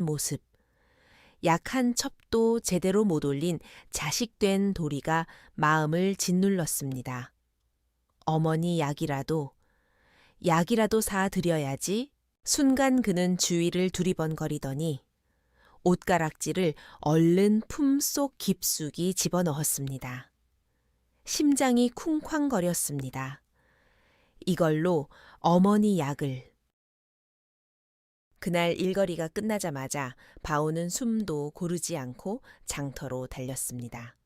모습. 약한 첩도 제대로 못 올린 자식된 도리가 마음을 짓눌렀습니다. 어머니 약이라도 사드려야지. 순간 그는 주위를 두리번거리더니 옷가락지를 얼른 품속 깊숙이 집어넣었습니다. 심장이 쿵쾅거렸습니다. 이걸로 어머니 약을. 그날 일거리가 끝나자마자 바오는 숨도 고르지 않고 장터로 달렸습니다.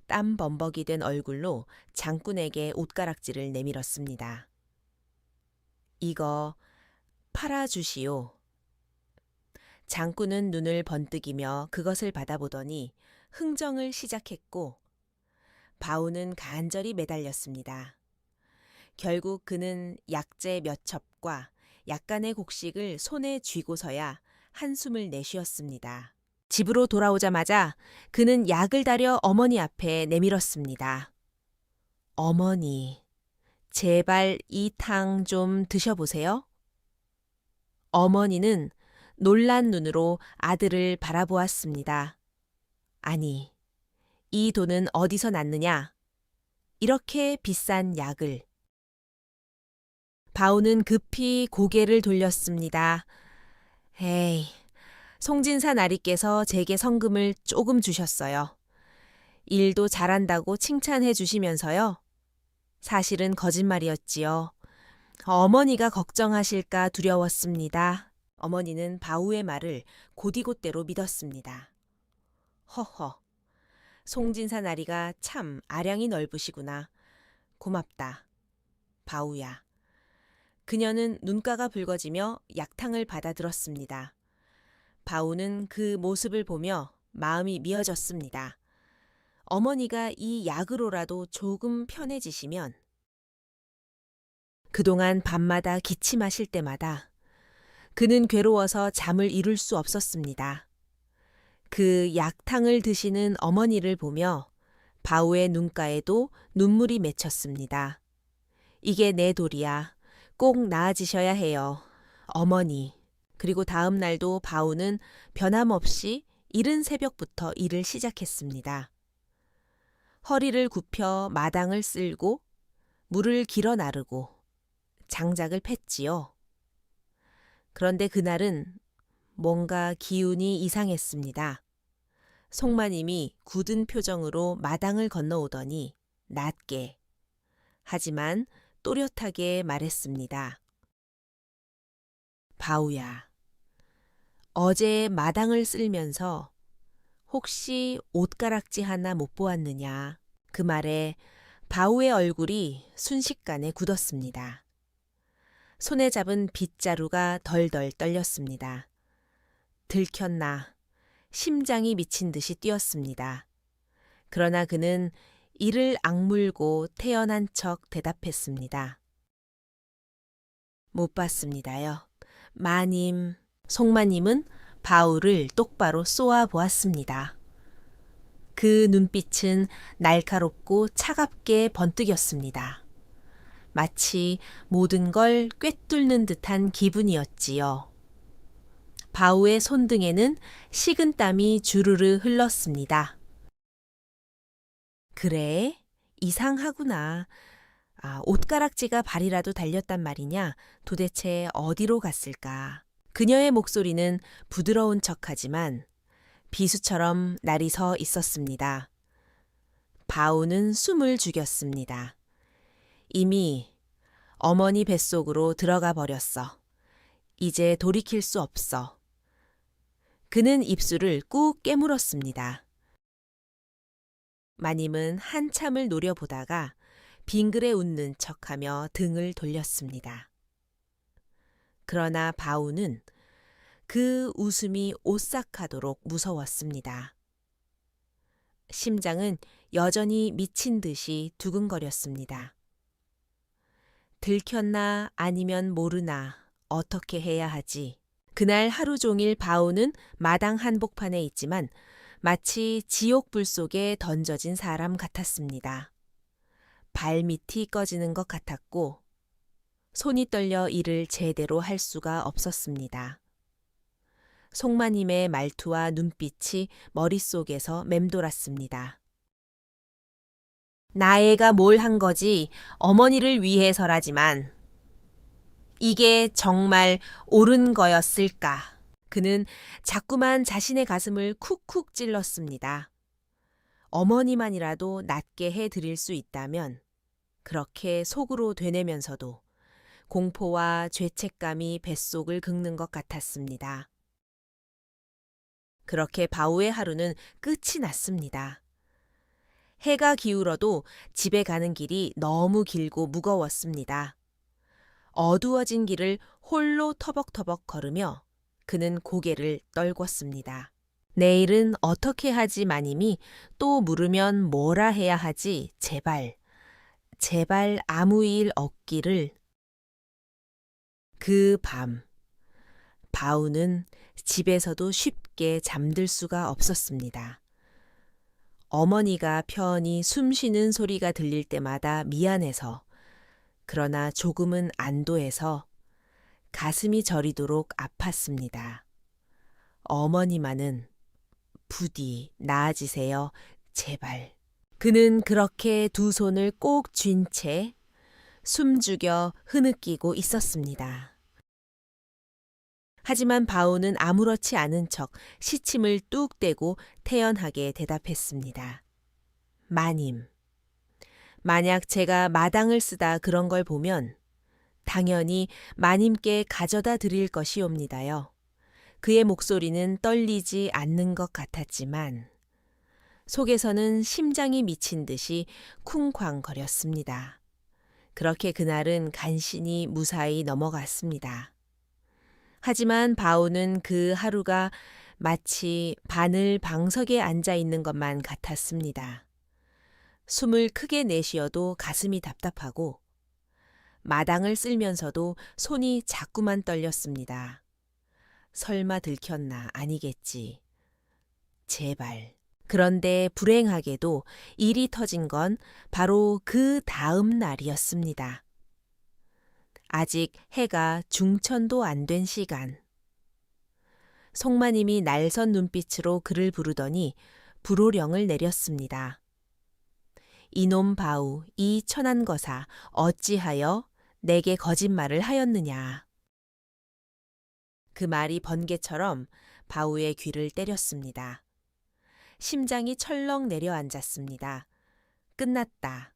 땀 범벅이 된 얼굴로 장꾼에게 옷가락지를 내밀었습니다. 이거 팔아주시오. 장꾼은 눈을 번뜩이며 그것을 받아보더니 흥정을 시작했고 바오는 간절히 매달렸습니다. 결국 그는 약재 몇 첩과 약간의 곡식을 손에 쥐고서야 한숨을 내쉬었습니다. 집으로 돌아오자마자 그는 약을 다려 어머니 앞에 내밀었습니다. 어머니, 제발 이 탕 좀 드셔보세요. 어머니는 놀란 눈으로 아들을 바라보았습니다. 아니, 이 돈은 어디서 났느냐? 이렇게 비싼 약을. 바오는 급히 고개를 돌렸습니다. 에이, 송진사 나리께서 제게 성금을 조금 주셨어요. 일도 잘한다고 칭찬해 주시면서요. 사실은 거짓말이었지요. 어머니가 걱정하실까 두려웠습니다. 어머니는 바우의 말을 곧이곧대로 믿었습니다. 허허, 송진사 나리가 참 아량이 넓으시구나. 고맙다. 바우야. 그녀는 눈가가 붉어지며 약탕을 받아들었습니다. 바우는 그 모습을 보며 마음이 미어졌습니다. 어머니가 이 약으로라도 조금 편해지시면. 그동안 밤마다 기침하실 때마다 그는 괴로워서 잠을 이룰 수 없었습니다. 그 약탕을 드시는 어머니를 보며 바우의 눈가에도 눈물이 맺혔습니다. 이게 내 돌이야. 꼭 나아지셔야 해요. 어머니. 그리고 다음 날도 바우는 변함없이 이른 새벽부터 일을 시작했습니다. 허리를 굽혀 마당을 쓸고 물을 길어 나르고 장작을 팼지요. 그런데 그날은 뭔가 기운이 이상했습니다. 송마님이 굳은 표정으로 마당을 건너오더니 낮게, 하지만 또렷하게 말했습니다. 바우야, 어제 마당을 쓸면서 혹시 옷가락지 하나 못 보았느냐. 그 말에 바우의 얼굴이 순식간에 굳었습니다. 손에 잡은 빗자루가 덜덜 떨렸습니다. 들켰나. 심장이 미친 듯이 뛰었습니다. 그러나 그는 이를 악물고 태연한 척 대답했습니다. 못 봤습니다요. 마님. 송마님은 바우를 똑바로 쏘아 보았습니다. 그 눈빛은 날카롭고 차갑게 번뜩였습니다. 마치 모든 걸 꿰뚫는 듯한 기분이었지요. 바우의 손등에는 식은땀이 주르르 흘렀습니다. 그래? 이상하구나. 옷가락지가 발이라도 달렸단 말이냐? 도대체 어디로 갔을까? 그녀의 목소리는 부드러운 척하지만 비수처럼 날이 서 있었습니다. 바우는 숨을 죽였습니다. 이미 어머니 뱃속으로 들어가 버렸어. 이제 돌이킬 수 없어. 그는 입술을 꾹 깨물었습니다. 마님은 한참을 노려보다가 빙그레 웃는 척하며 등을 돌렸습니다. 그러나 바우는 그 웃음이 오싹하도록 무서웠습니다. 심장은 여전히 미친 듯이 두근거렸습니다. 들켰나 아니면 모르나 어떻게 해야 하지. 그날 하루 종일 바우는 마당 한복판에 있지만 마치 지옥불 속에 던져진 사람 같았습니다. 발밑이 꺼지는 것 같았고 손이 떨려 일을 제대로 할 수가 없었습니다. 송마님의 말투와 눈빛이 머릿속에서 맴돌았습니다. 나애가 뭘 한 거지 어머니를 위해서라지만 이게 정말 옳은 거였을까? 그는 자꾸만 자신의 가슴을 쿡쿡 찔렀습니다. 어머니만이라도 낫게 해드릴 수 있다면 그렇게 속으로 되뇌면서도 공포와 죄책감이 뱃속을 긁는 것 같았습니다. 그렇게 바우의 하루는 끝이 났습니다. 해가 기울어도 집에 가는 길이 너무 길고 무거웠습니다. 어두워진 길을 홀로 터벅터벅 걸으며 그는 고개를 떨궜습니다. 내일은 어떻게 하지 마님이 또 물으면 뭐라 해야 하지 제발 아무 일 없기를. 그 밤 바우는 집에서도 쉽게 잠들 수가 없었습니다. 어머니가 편히 숨 쉬는 소리가 들릴 때마다 미안해서 그러나 조금은 안도해서 가슴이 저리도록 아팠습니다. 어머니만은 부디 나아지세요. 제발. 그는 그렇게 두 손을 꼭 쥔 채 숨죽여 흐느끼고 있었습니다. 하지만 바우는 아무렇지 않은 척 시침을 뚝 떼고 태연하게 대답했습니다. 마님, 만약 제가 마당을 쓰다 그런 걸 보면 당연히 마님께 가져다 드릴 것이옵니다요. 그의 목소리는 떨리지 않는 것 같았지만 속에서는 심장이 미친 듯이 쿵쾅거렸습니다. 그렇게 그날은 간신히 무사히 넘어갔습니다. 하지만 바오는 그 하루가 마치 바늘 방석에 앉아 있는 것만 같았습니다. 숨을 크게 내쉬어도 가슴이 답답하고 마당을 쓸면서도 손이 자꾸만 떨렸습니다. 설마 들켰나 아니겠지. 제발. 그런데 불행하게도 일이 터진 건 바로 그 다음 날이었습니다. 아직 해가 중천도 안 된 시간. 송마님이 날선 눈빛으로 그를 부르더니 불호령을 내렸습니다. 이놈 바우, 이 천한 거사, 어찌하여 내게 거짓말을 하였느냐. 그 말이 번개처럼 바우의 귀를 때렸습니다. 심장이 철렁 내려앉았습니다. 끝났다.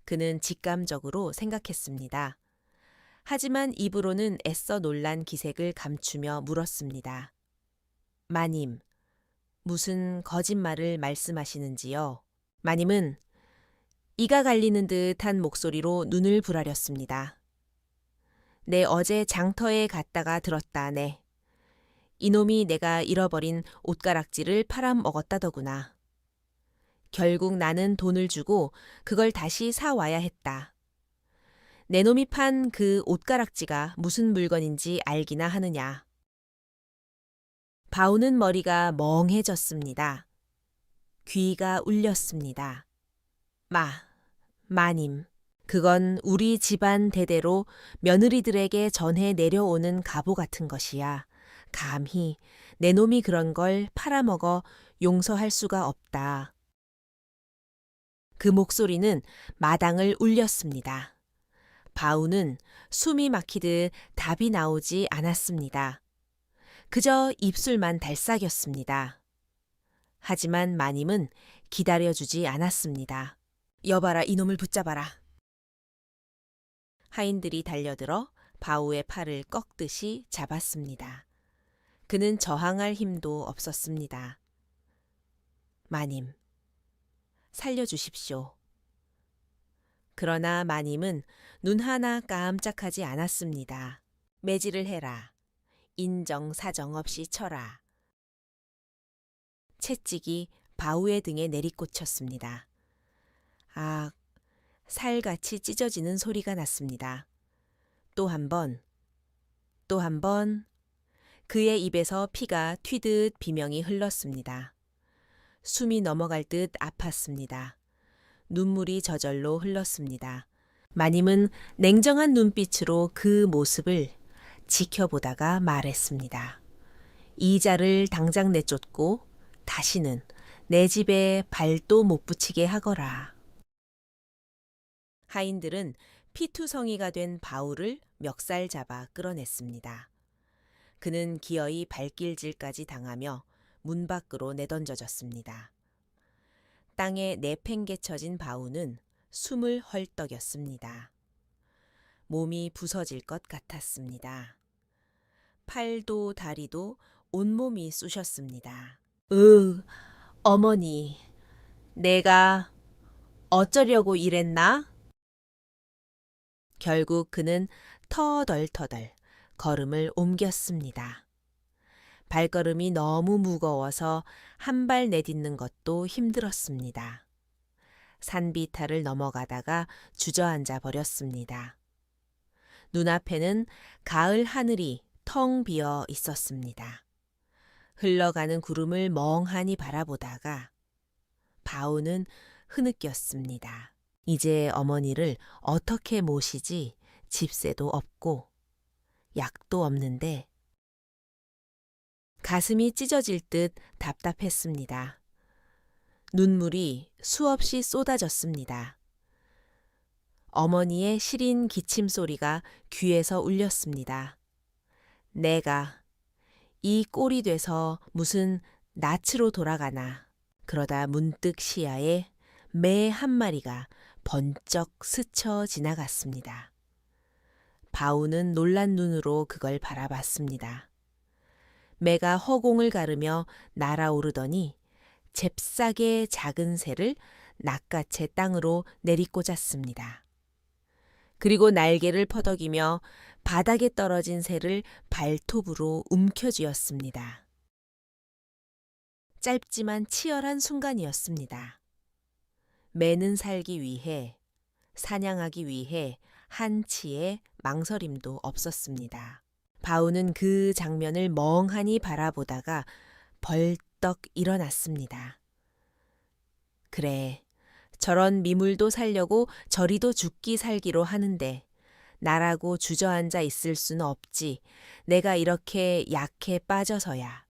그는 직감적으로 생각했습니다. 하지만 입으로는 애써 놀란 기색을 감추며 물었습니다. 마님, 무슨 거짓말을 말씀하시는지요? 마님은 이가 갈리는 듯한 목소리로 눈을 부라렸습니다. 내 어제 장터에 갔다가 들었다네. 이놈이 내가 잃어버린 옷가락지를 팔아먹었다더구나. 결국 나는 돈을 주고 그걸 다시 사와야 했다. 내 놈이 판 그 옷가락지가 무슨 물건인지 알기나 하느냐. 바우는 머리가 멍해졌습니다. 귀가 울렸습니다. 마님, 그건 우리 집안 대대로 며느리들에게 전해 내려오는 가보 같은 것이야. 감히 내 놈이 그런 걸 팔아먹어 용서할 수가 없다. 그 목소리는 마당을 울렸습니다. 바우는 숨이 막히듯 답이 나오지 않았습니다. 그저 입술만 달싹였습니다. 하지만 마님은 기다려주지 않았습니다. 여봐라, 이놈을 붙잡아라. 하인들이 달려들어 바우의 팔을 꺾듯이 잡았습니다. 그는 저항할 힘도 없었습니다. 마님, 살려주십시오. 그러나 마님은 눈 하나 깜짝하지 않았습니다. 매질을 해라. 인정사정 없이 쳐라. 채찍이 바우의 등에 내리꽂혔습니다. 아, 살같이 찢어지는 소리가 났습니다. 또 한 번, 또 한 번, 그의 입에서 피가 튀듯 비명이 흘렀습니다. 숨이 넘어갈 듯 아팠습니다. 눈물이 저절로 흘렀습니다. 마님은 냉정한 눈빛으로 그 모습을 지켜보다가 말했습니다. 이자를 당장 내쫓고 다시는 내 집에 발도 못 붙이게 하거라. 하인들은 피투성이가 된 바울을 멱살 잡아 끌어냈습니다. 그는 기어이 발길질까지 당하며 문 밖으로 내던져졌습니다. 땅에 내팽개쳐진 바울은 숨을 헐떡였습니다. 몸이 부서질 것 같았습니다. 팔도 다리도 온몸이 쑤셨습니다. 어머니, 내가 어쩌려고 이랬나? 결국 그는 터덜터덜 걸음을 옮겼습니다. 발걸음이 너무 무거워서 한 발 내딛는 것도 힘들었습니다. 산비탈을 넘어가다가 주저앉아 버렸습니다. 눈앞에는 가을 하늘이 텅 비어 있었습니다. 흘러가는 구름을 멍하니 바라보다가 바우는 흐느꼈습니다. 이제 어머니를 어떻게 모시지? 집세도 없고 약도 없는데. 가슴이 찢어질 듯 답답했습니다. 눈물이 수없이 쏟아졌습니다. 어머니의 시린 기침 소리가 귀에서 울렸습니다. 내가 이 꼴이 돼서 무슨 낯으로 돌아가나. 그러다 문득 시야에 매 한 마리가 번쩍 스쳐 지나갔습니다. 바우는 놀란 눈으로 그걸 바라봤습니다. 매가 허공을 가르며 날아오르더니 잽싸게 작은 새를 낚아채 땅으로 내리꽂았습니다. 그리고 날개를 퍼덕이며 바닥에 떨어진 새를 발톱으로 움켜쥐었습니다. 짧지만 치열한 순간이었습니다. 매는 살기 위해, 사냥하기 위해 한치의 망설임도 없었습니다. 바우는 그 장면을 멍하니 바라보다가 벌떡 일어났습니다. 그래, 저런 미물도 살려고 저리도 죽기 살기로 하는데 나라고 주저앉아 있을 수는 없지. 내가 이렇게 약해 빠져서야.